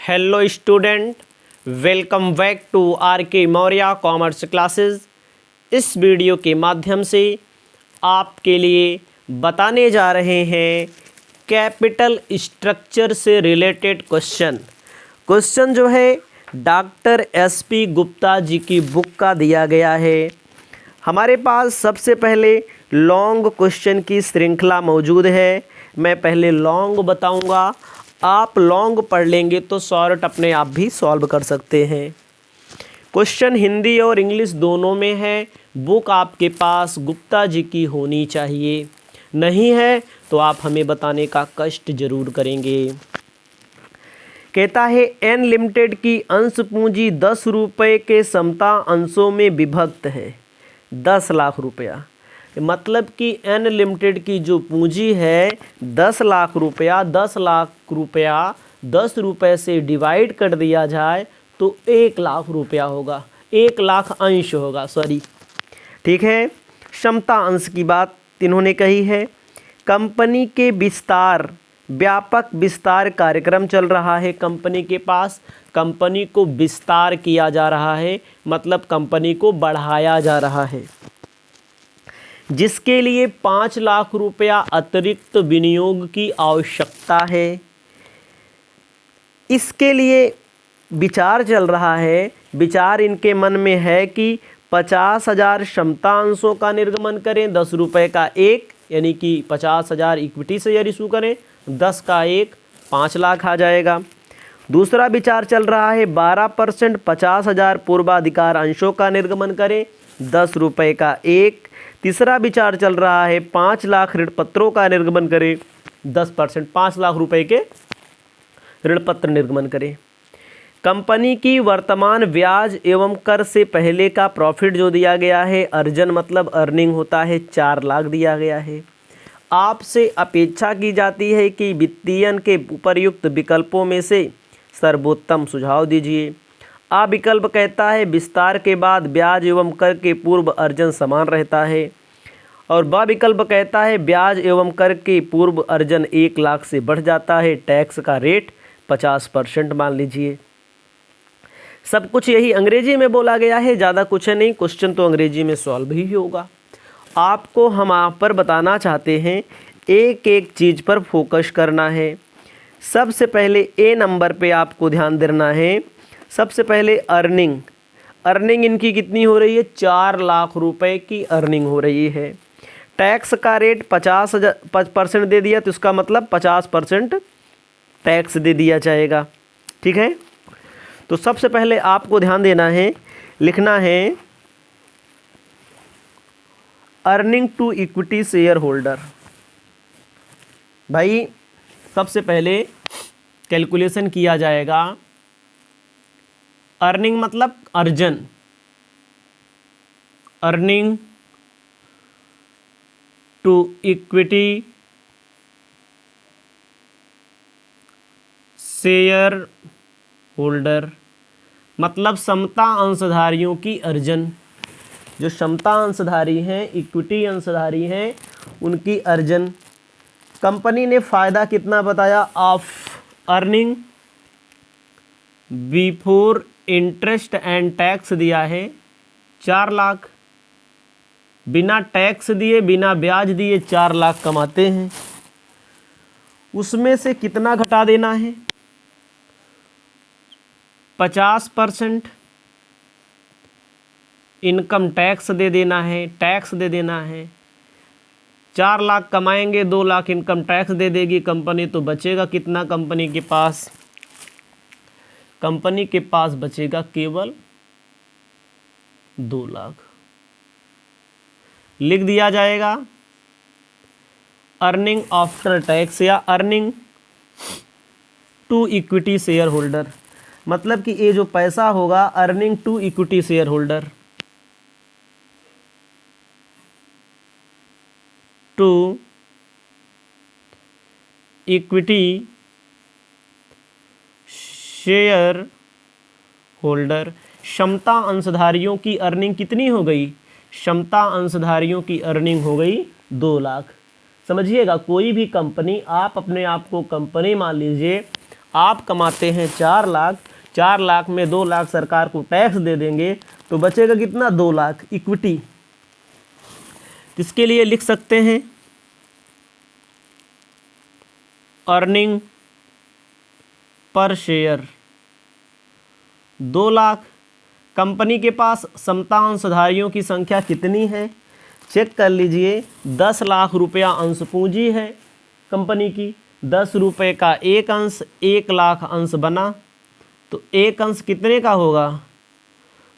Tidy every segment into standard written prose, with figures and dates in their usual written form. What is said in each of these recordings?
Hello student, welcome back to R K Maurya commerce classes. इस video के माध्यम से आपके लिए बताने जा रहे हैं कैपिटल स्ट्रक्चर से रिलेटेड क्वेश्चन जो है डॉक्टर एसपी गुप्ता जी की बुक का दिया गया है। हमारे पास सबसे पहले लॉन्ग क्वेश्चन की श्रृंखला मौजूद है। मैं पहले लॉन्ग बताऊंगा, आप लॉन्ग पढ़ लेंगे तो शॉर्ट अपने आप भी सॉल्व कर सकते हैं। क्वेश्चन हिंदी और इंग्लिश दोनों में है। बुक आपके पास गुप्ता जी की होनी चाहिए, नहीं है तो आप हमें बताने का कष्ट जरूर करेंगे। कहता है एन लिमिटेड की अंश पूंजी 10 रुपये के समता अंशों में विभक्त है। 10 लाख रुपया, मतलब कि एन लिमिटेड की जो पूंजी है 10 लाख रुपया। 10 लाख रुपया 10 रुपये से डिवाइड कर दिया जाए तो 1 लाख रुपया होगा, 1 लाख अंश होगा, सॉरी, ठीक है। क्षमता अंश की बात इन्होंने कही है। कंपनी के व्यापक विस्तार कार्यक्रम चल रहा है कंपनी के पास। कंपनी को विस्तार किया जा रहा है, मतलब कंपनी को बढ़ाया जा रहा है, जिसके लिए 5 लाख रुपया अतिरिक्त विनियोग की आवश्यकता है। इसके लिए विचार चल रहा है। विचार इनके मन में है कि 50,000 क्षमता अंशों का निर्गमन करें, 10 रुपये का एक, यानी कि 50,000 इक्विटी शेयर इशू करें, 10 का एक, 5 लाख आ जाएगा। दूसरा विचार चल रहा है 12% 50,000 पूर्वाधिकार अंशों का निर्गमन करें, 10 रुपये का एक। तीसरा विचार चल रहा है 5 लाख ऋण पत्रों का निर्गमन करें, 10%, 5 लाख रुपए के ऋण पत्र निर्गमन करें। कंपनी की वर्तमान ब्याज एवं कर से पहले का प्रॉफिट जो दिया गया है, अर्जन मतलब अर्निंग होता है, 4 लाख दिया गया है। आपसे अपेक्षा की जाती है कि वित्तीयन के उपर्युक्त विकल्पों में से सर्वोत्तम सुझाव दीजिए। आ विकल्प कहता है विस्तार के बाद ब्याज एवं कर के पूर्व अर्जन समान रहता है, और ब विकल्प कहता है ब्याज एवं कर के पूर्व अर्जन 1 लाख से बढ़ जाता है। टैक्स का रेट 50% मान लीजिए। सब कुछ यही अंग्रेजी में बोला गया है, ज़्यादा कुछ है नहीं। क्वेश्चन तो अंग्रेजी में सॉल्व ही होगा। आपको हम आप पर बताना चाहते हैं, एक एक चीज़ पर फोकस करना है। सबसे पहले ए नंबर पे आपको ध्यान देना है। सबसे पहले अर्निंग इनकी कितनी हो रही है? 4 लाख रुपए की अर्निंग हो रही है। टैक्स का रेट 50% दे दिया, तो इसका मतलब 50% टैक्स दे दिया जाएगा, ठीक है। तो सबसे पहले आपको ध्यान देना है, लिखना है earning to equity share holder. भाई सबसे पहले कैलकुलेशन किया जाएगा। अर्निंग मतलब अर्जन, earning to equity share holder, मतलब समता अंशधारियों की अर्जन। जो समता अंशधारी हैं, इक्विटी अंशधारी हैं, उनकी अर्जन। कंपनी ने फ़ायदा कितना बताया? Of earning before interest and tax दिया है 4 लाख। बिना टैक्स दिए, बिना ब्याज दिए 4 लाख कमाते हैं। उसमें से कितना घटा देना है? 50% इनकम टैक्स दे देना है, टैक्स दे देना है। 4 लाख कमाएंगे, 2 लाख इनकम टैक्स दे देगी कंपनी, तो बचेगा कितना कंपनी के पास? कंपनी के पास बचेगा केवल 2 लाख। लिख दिया जाएगा अर्निंग आफ्टर टैक्स या earning to equity share holder, मतलब कि ये जो पैसा होगा earning to equity share holder, to equity share holder. क्षमता अंशधारियों की अर्निंग कितनी हो गई? क्षमता अंशधारियों की अर्निंग हो गई 2 लाख। समझिएगा, कोई भी कंपनी, आप अपने आप को कंपनी मान लीजिए, आप कमाते हैं 4 लाख, 4 लाख में 2 लाख सरकार को टैक्स दे देंगे तो बचेगा कितना, 2 लाख इक्विटी। इसके लिए लिख सकते हैं earning per share 2 lakh. Company के पास समता अंशधारियों की संख्या कितनी है, चेक कर लीजिए। 10 लाख रुपया अंश पूंजी है कंपनी की, 10 रुपये का एक अंश, 1 लाख अंश बना, तो एक अंश कितने का होगा,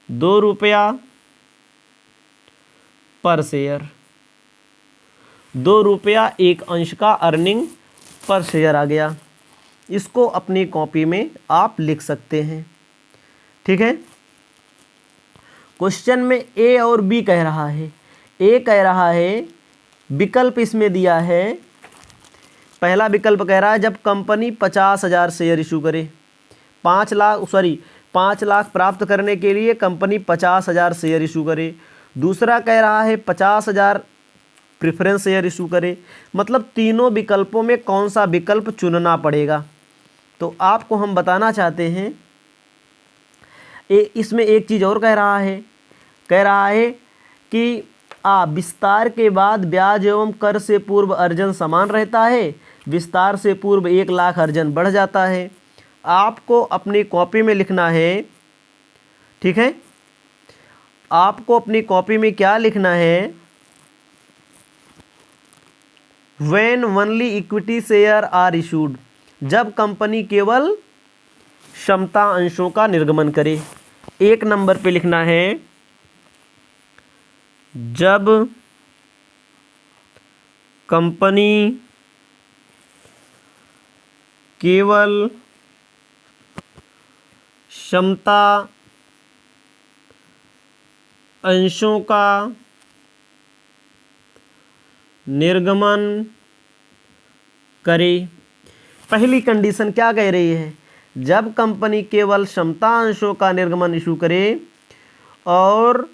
2 रुपया पर शेयर। 2 रुपया एक अंश का अर्निंग पर शेयर आ गया। इसको अपनी कॉपी में आप लिख सकते हैं, ठीक है। क्वेश्चन में ए और बी कह रहा है। ए कह रहा है, विकल्प इसमें दिया है, पहला विकल्प कह रहा है जब कंपनी 50,000 शेयर इशू करे, 5 लाख प्राप्त करने के लिए कंपनी 50,000 शेयर इशू करे। दूसरा कह रहा है 50,000 प्रेफरेंस शेयर इशू करे। मतलब तीनों विकल्पों में कौन सा विकल्प चुनना पड़ेगा, तो आपको हम बताना चाहते हैं। इसमें एक चीज़ और कह रहा है कि विस्तार के बाद ब्याज एवं कर से पूर्व अर्जन समान रहता है, विस्तार से पूर्व 1 लाख अर्जन बढ़ जाता है। आपको अपनी कॉपी में लिखना है, ठीक है। आपको अपनी कॉपी में क्या लिखना है, When only equity share are issued, जब कंपनी केवल क्षमता अंशों का निर्गमन करे। 1 नंबर पे लिखना है, जब कंपनी केवल क्षमता अंशों का निर्गमन करे। पहली कंडीशन क्या कह रही है, जब कंपनी केवल क्षमता अंशों का निर्गमन इशू करे और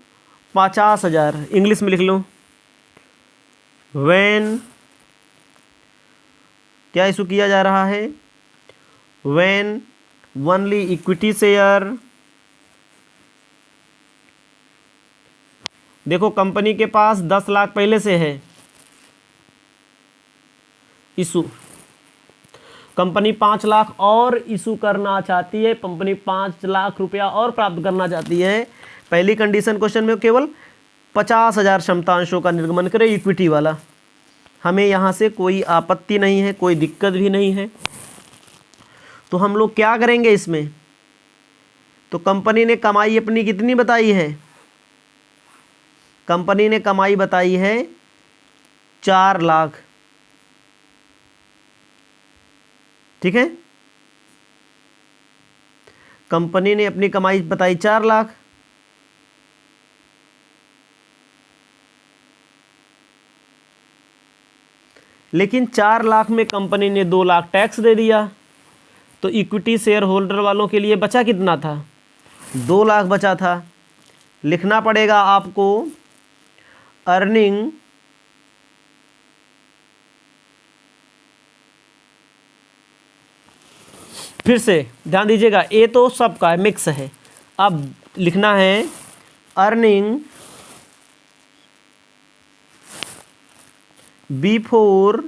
50,000, इंग्लिश में लिख लो, व्हेन क्या इशू किया जा रहा है, व्हेन ओनली इक्विटी शेयर, देखो कंपनी के पास 10 लाख पहले से है इशू, कंपनी 5 लाख और इशू करना चाहती है, कंपनी 5 लाख रुपया और प्राप्त करना चाहती है। पहली कंडीशन क्वेश्चन में केवल 50,000 क्षमतांशों का निर्गमन करे, इक्विटी वाला। हमें यहाँ से कोई आपत्ति नहीं है, कोई दिक्कत भी नहीं है। तो हम लोग क्या करेंगे इसमें, तो कंपनी ने कमाई अपनी कितनी बताई है, कंपनी ने कमाई बताई है 4 लाख, ठीक है। कंपनी ने अपनी कमाई बताई 4 लाख, लेकिन 4 लाख में कंपनी ने 2 लाख टैक्स दे दिया, तो इक्विटी शेयर होल्डर वालों के लिए बचा कितना था, 2 लाख बचा था। लिखना पड़ेगा आपको अर्निंग फिर से ध्यान दीजिएगा, ए तो सबका है, मिक्स है। अब लिखना है earning before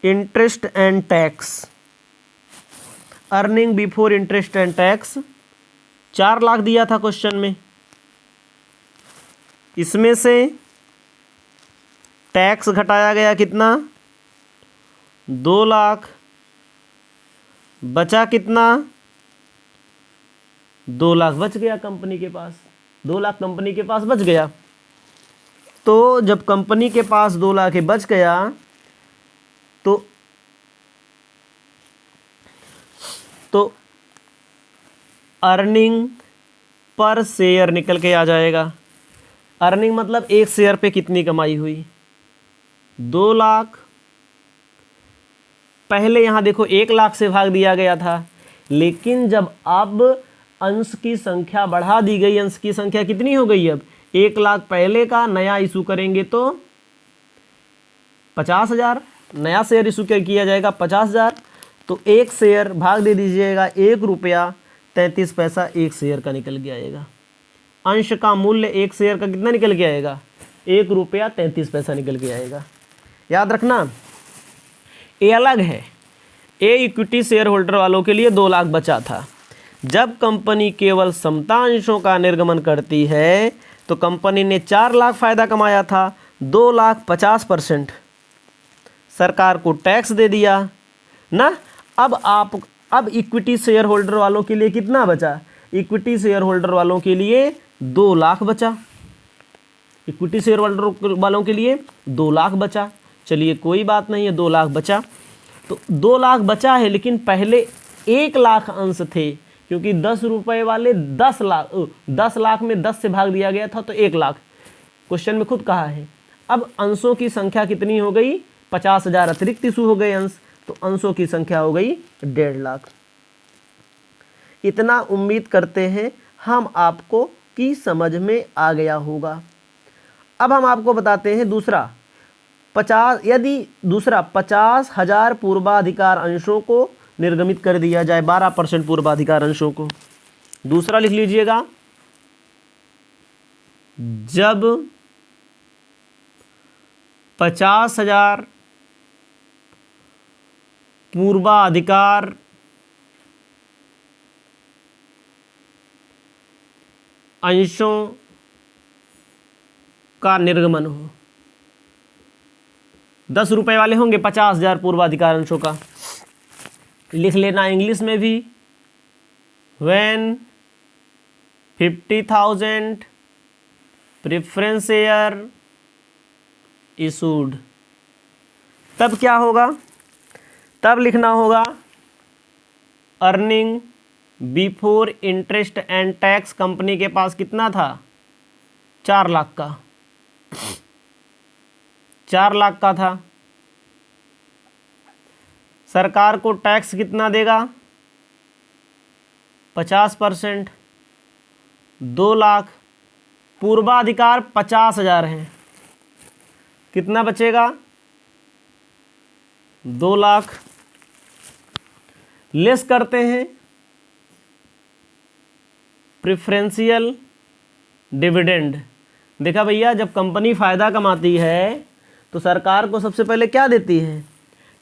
interest and tax, earning before interest and tax 4 lakh दिया था क्वेश्चन में, इसमें से टैक्स घटाया गया कितना, 2 लाख, बचा कितना, 2 लाख बच गया कंपनी के पास, 2 लाख कंपनी के पास बच गया। तो जब कंपनी के पास 2 लाख बच गया तो अर्निंग पर शेयर निकल के आ जाएगा। अर्निंग मतलब एक शेयर पे कितनी कमाई हुई, 2 लाख। पहले यहाँ देखो 1 लाख से भाग दिया गया था, लेकिन जब अब अंश की संख्या बढ़ा दी गई, अंश की संख्या कितनी हो गई, अब 1 लाख पहले का, नया इशू करेंगे तो 50,000, नया शेयर इशू किया जाएगा 50,000, तो एक शेयर भाग दे दीजिएगा 1 रुपया 33 पैसा एक शेयर का निकल के आएगा। अंश का मूल्य एक शेयर का कितना निकल के आएगा? 1 रुपया 33 पैसा निकल के आएगा। याद रखना, ये अलग है। ए इक्विटी शेयर होल्डर वालों के लिए 2 लाख बचा था। जब कंपनी केवल समता अंशों का निर्गमन करती है तो कंपनी ने 4 लाख फायदा कमाया था, 2 लाख 50% सरकार को टैक्स दे दिया ना। अब इक्विटी शेयर होल्डर वालों के लिए कितना बचा? इक्विटी शेयर होल्डर वालों के लिए 2 लाख बचा। इक्विटी शेयर होल्डर वालों के लिए 2 लाख बचा। चलिए कोई बात नहीं है, 2 लाख बचा तो 2 लाख बचा है, लेकिन पहले 1 लाख अंश थे, क्योंकि 10 रुपये वाले 10 लाख में 10 से भाग दिया गया था तो 1 लाख। क्वेश्चन में खुद कहा है। अब अंशों की संख्या कितनी हो गई? 50,000 अतिरिक्त इशू हो गए अंश, तो अंशों की संख्या हो गई 1.5 लाख। इतना उम्मीद करते हैं हम आपको की समझ में आ गया होगा। अब हम आपको बताते हैं दूसरा 50,000 पूर्वाधिकार अंशों को निर्गमित कर दिया जाए, 12% पूर्वाधिकार अंशों को। दूसरा लिख लीजिएगा, जब 50,000 पूर्वाधिकार अंशों का निर्गमन हो। 10 रुपए वाले होंगे 50,000 पूर्वाधिकार अंशों का। लिख लेना इंग्लिश में भी, व्हेन 50,000 प्रेफरेंस शेयर इशूड, तब क्या होगा? तब लिखना होगा earning before interest and tax company के पास कितना था? 4 लाख का। 4 लाख का था। सरकार को टैक्स कितना देगा? 50%। 2 लाख। पूर्वाधिकार 50,000 हैं, कितना बचेगा? 2 लाख। लेस करते हैं प्रेफरेंशियल डिविडेंड। देखा भैया, जब कंपनी फ़ायदा कमाती है तो सरकार को सबसे पहले क्या देती है?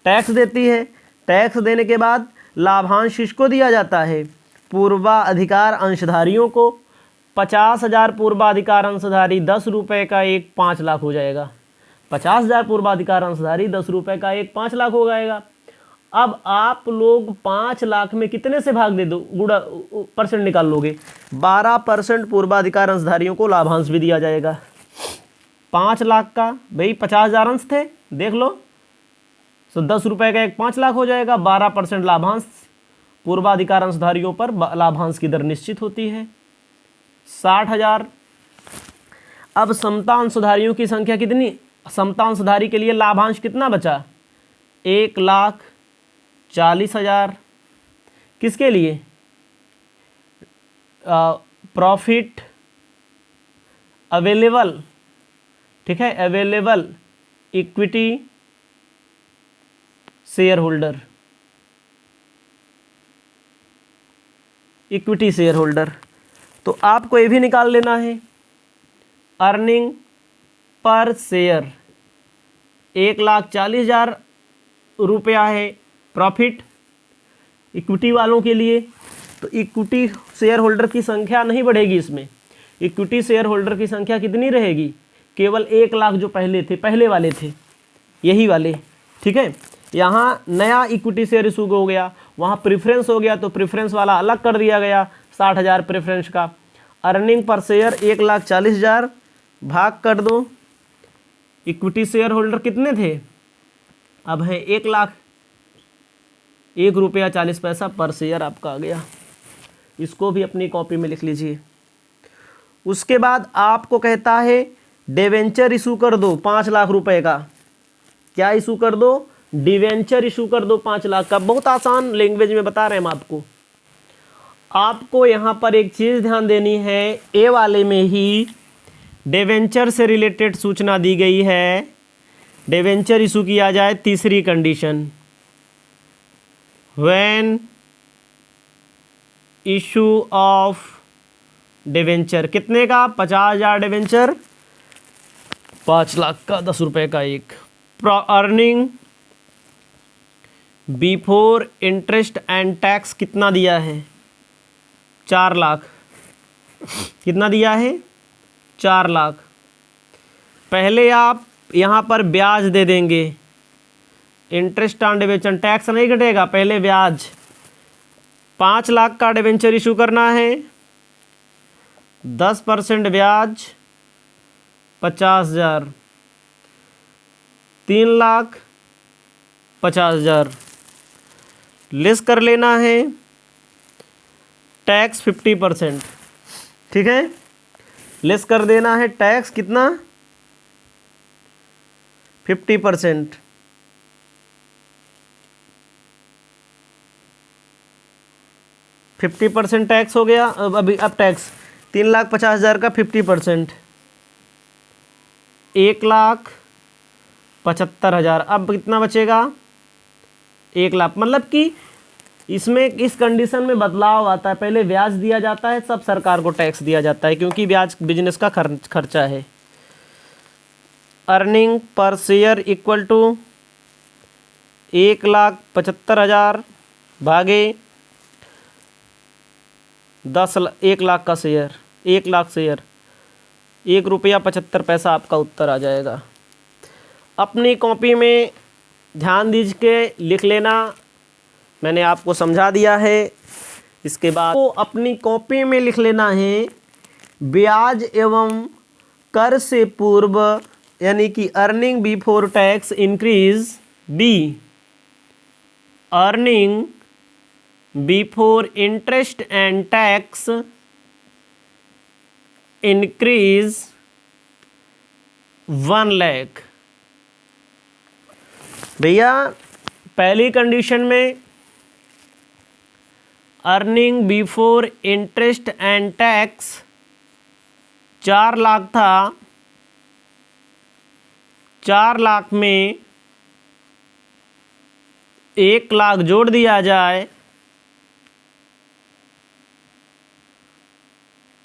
टैक्स देती है। टैक्स देने के बाद लाभांश किसको दिया जाता है? पूर्वाधिकार अंशधारियों को। 50,000 पूर्वाधिकार अंशधारी, 10 रुपये का एक 5 लाख हो जाएगा। 50,000 पूर्वाधिकार अंशधारी, 10 रुपये का एक 5 लाख हो जाएगा। अब आप लोग 5 लाख में कितने से भाग दे दो, गुड़ा परसेंट निकाल लोगे? 12% पूर्वाधिकार अंशधारियों को लाभांश भी दिया जाएगा। 5 लाख का भाई 50,000 अंश थे, देख लो, तो 10 रुपये का एक 5 लाख हो जाएगा। 12% लाभांश पूर्वाधिकार अंशधारियों पर लाभांश की दर निश्चित होती है 60,000। अब समता अंशधारियों की संख्या कितनी? समता अंशधारी के लिए लाभांश कितना बचा? 1,40,000। किसके लिए? प्रॉफिट अवेलेबल, ठीक है, available equity share holder, equity share holder. तो आपको ये भी निकाल लेना है। अर्निंग पर शेयर 1,40,000 रुपया है प्रॉफिट इक्विटी वालों के लिए। तो इक्विटी शेयर होल्डर की संख्या नहीं बढ़ेगी इसमें। इक्विटी शेयर होल्डर की संख्या कितनी रहेगी? केवल 1 लाख जो पहले थे, पहले वाले थे, यही वाले, ठीक है। यहाँ नया इक्विटी शेयर इशू हो गया, वहाँ प्रेफरेंस हो गया तो प्रेफरेंस वाला अलग कर दिया गया 60,000 प्रेफरेंस का। अर्निंग पर शेयर 1,40,000 भाग कर दो, इक्विटी शेयर होल्डर कितने थे? अब है 1 लाख। 1 रुपया 40 पैसा पर शेयर आपका आ गया। इसको भी अपनी कॉपी में लिख लीजिए। उसके बाद आपको कहता है डिवेंचर इशू कर दो 5 लाख रुपए का। क्या इशू कर दो? डिवेंचर इशू कर दो 5 लाख का। बहुत आसान लैंग्वेज में बता रहे हैं हम आपको। आपको यहाँ पर एक चीज़ ध्यान देनी है, ए वाले में ही डिवेंचर से रिलेटेड सूचना दी गई है। डिवेंचर इशू किया जाए, तीसरी condition, when issue of debenture, कितने का? 50,000 डिवेंचर, 5 लाख का, 10 रुपए का एक। Earning before interest and tax कितना दिया है? 4 लाख। कितना दिया है? 4 लाख। पहले आप यहाँ पर ब्याज दे देंगे, इंटरेस्ट ऑन डिवेंचर, टैक्स नहीं घटेगा, पहले ब्याज। 5 लाख का डिवेंचर इशू करना है, 10% ब्याज 50,000, 3,50,000 लेस कर लेना है, टैक्स 50%, ठीक है, लेस कर देना है टैक्स कितना? 50%। टैक्स हो गया। अब टैक्स 3,50,000 का 50%, 1,75,000। अब कितना बचेगा? 1 लाख। मतलब कि इसमें इस कंडीशन में बदलाव आता है, पहले ब्याज दिया जाता है, सब सरकार को टैक्स दिया जाता है, क्योंकि ब्याज बिजनेस का खर्चा है। Earning per share equal to 1,75,000 भागे 1 लाख का शेयर, 1 लाख शेयर, 1.75 रुपया आपका उत्तर आ जाएगा। अपनी कॉपी में ध्यान दीजिए, लिख लेना, मैंने आपको समझा दिया है। इसके बाद तो अपनी कॉपी में लिख लेना है, ब्याज एवं कर से पूर्व यानी कि earning before tax increase, be earning before interest and tax increase 1 lakh. भैया पहली कंडीशन में earning before interest and tax 4 lakh था, 4 लाख में 1 लाख जोड़ दिया जाए,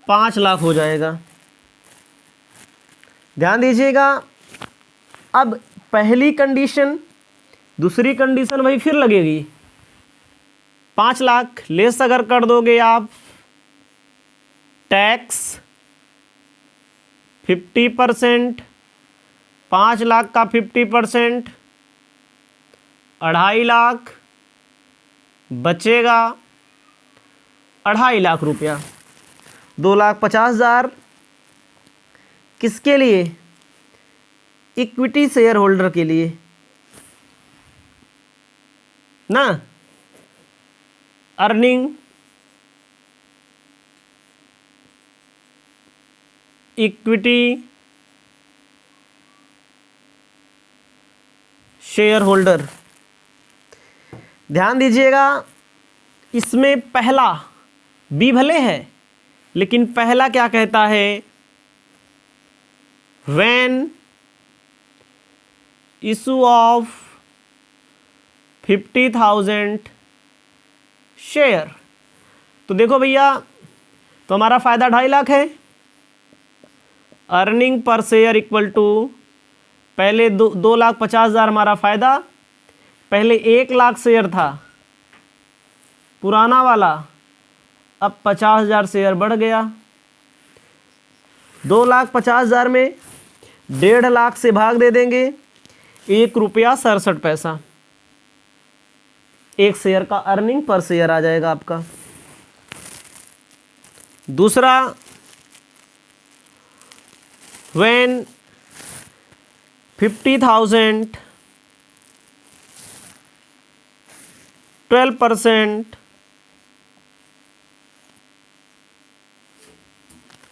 5 लाख हो जाएगा। ध्यान दीजिएगा। अब पहली कंडीशन, दूसरी कंडीशन वही फिर लगेगी। 5 लाख लेस अगर कर दोगे आप, टैक्स 50%, 5 लाख का 50%, 2.5 लाख बचेगा, 2.5 लाख रुपया, 2,50,000 किसके लिए? इक्विटी शेयर होल्डर के लिए ना। Earning equity share holder. ध्यान दीजिएगा, इसमें पहला बी भले है, लेकिन पहला क्या कहता है? When issue of 50,000 share. तो देखो भैया, तो हमारा फायदा 2.5 लाख है। Earning per share equal to, पहले 2,50,000 हमारा फायदा, पहले 1 लाख शेयर था पुराना वाला, अब 50,000 शेयर बढ़ गया। 2,50,000 में 1.5 लाख से भाग दे देंगे, 1 रुपया 67 पैसा, 1 शेयर का अर्निंग पर शेयर आ जाएगा आपका। दूसरा, व्हेन 50,000 12%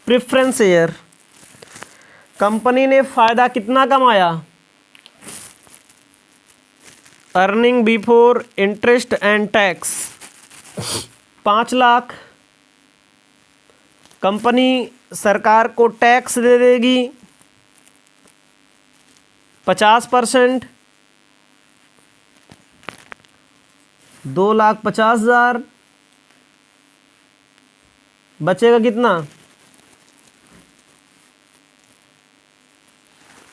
प्रेफरेंस शेयर। कंपनी ने फायदा कितना कमाया? Earning before interest and tax 5 lakh. Company सरकार को टैक्स दे देगी 50%, 2,50,000, बचेगा कितना?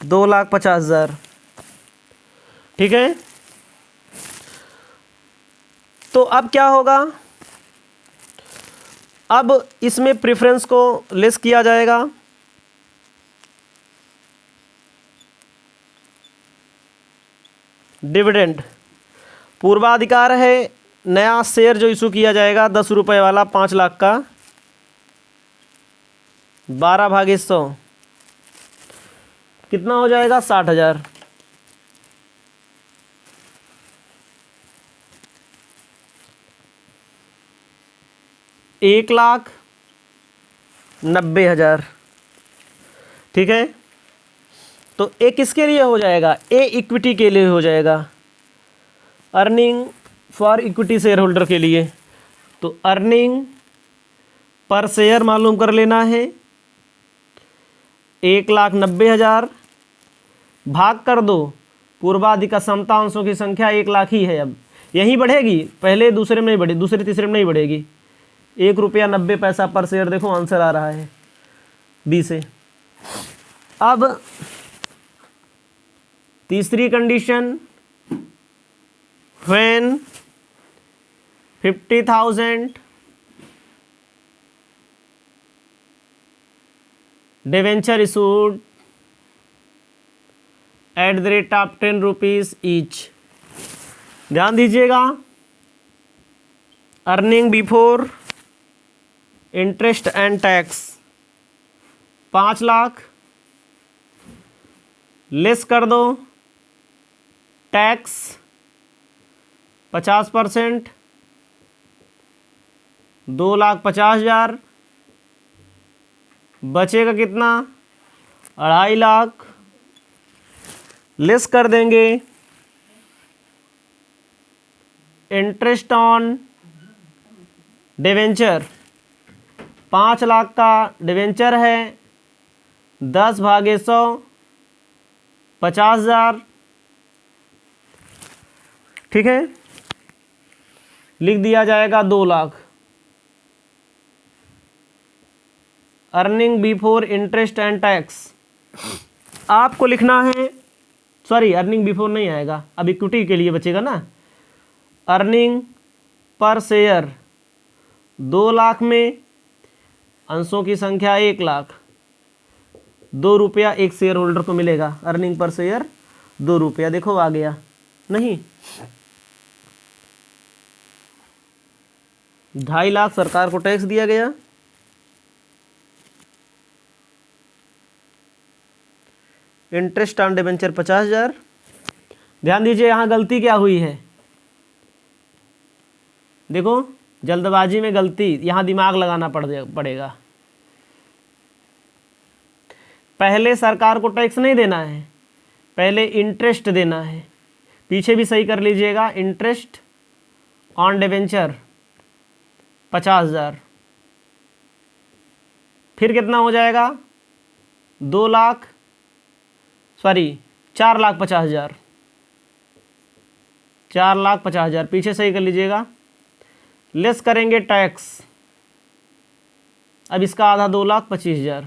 2,50,000। ठीक है, तो अब क्या होगा? अब इसमें प्रेफरेंस को लेस किया जाएगा। डिविडेंड, पूर्वाधिकार है, नया शेयर जो इशू किया जाएगा 10 रुपये वाला 5 लाख का, 12/100 कितना हो जाएगा? 60,000। एक 1,90,000। ठीक है, तो ए किसके लिए हो जाएगा? ए इक्विटी के लिए हो जाएगा, earning for equity share holder के लिए। तो अर्निंग पर शेयर मालूम कर लेना है, 1,90,000 भाग कर दो पूर्वाधिकार समता अंशों की संख्या 1,00,000 ही है। अब यहीं बढ़ेगी, पहले दूसरे में नहीं बढ़ी, दूसरे तीसरे में नहीं बढ़ेगी। 1,90 पर शेयर, देखो आंसर आ रहा है बी से। अब तीसरी condition, when 50,000 debenture issued @ 10 rupees each. ध्यान दीजिएगा, earning before interest and tax 5 lakh, less कर दो टैक्स 50%, 2,50,000, बचेगा कितना? 2.5 लाख, लेस कर देंगे इंटरेस्ट ऑन डिवेंचर, 5 लाख का डिवेंचर है, 10/100 50,000। ठीक है, लिख दिया जाएगा 2 lakh. Earning before interest and tax आपको लिखना है, सॉरी अर्निंग बिफोर नहीं आएगा, अब इक्विटी के लिए बचेगा ना। अर्निंग पर शेयर 2 लाख में अंशों की संख्या 1,00,000, 2 रुपया एक शेयर होल्डर को मिलेगा। अर्निंग पर शेयर 2 रुपया, देखो आ गया नहीं। 2.5 लाख सरकार को टैक्स दिया गया, इंटरेस्ट ऑन डिबेंचर 50,000। ध्यान दीजिए यहाँ गलती क्या हुई है, देखो जल्दबाजी में गलती, यहाँ दिमाग लगाना पड़ेगा। पहले सरकार को टैक्स नहीं देना है, पहले इंटरेस्ट देना है। पीछे भी सही कर लीजिएगा, इंटरेस्ट ऑन डिबेंचर 50,000, फिर कितना हो जाएगा? 4,50,000, 4,50,000 पीछे सही कर लीजिएगा। लेस करेंगे टैक्स, अब इसका आधा 2,25,000,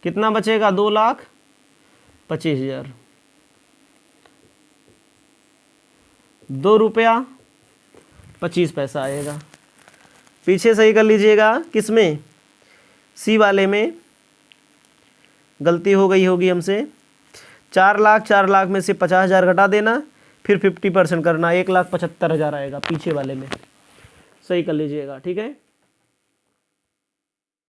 कितना बचेगा? 2,25,000, 2 रुपया 25 पैसा आएगा। पीछे सही कर लीजिएगा, किसमें? सी वाले में गलती हो गई होगी हमसे। 4 लाख में से 50,000 घटा देना, फिर 50% करना, 1,75,000 आएगा पीछे वाले में। सही कर लीजिएगा, ठीक है।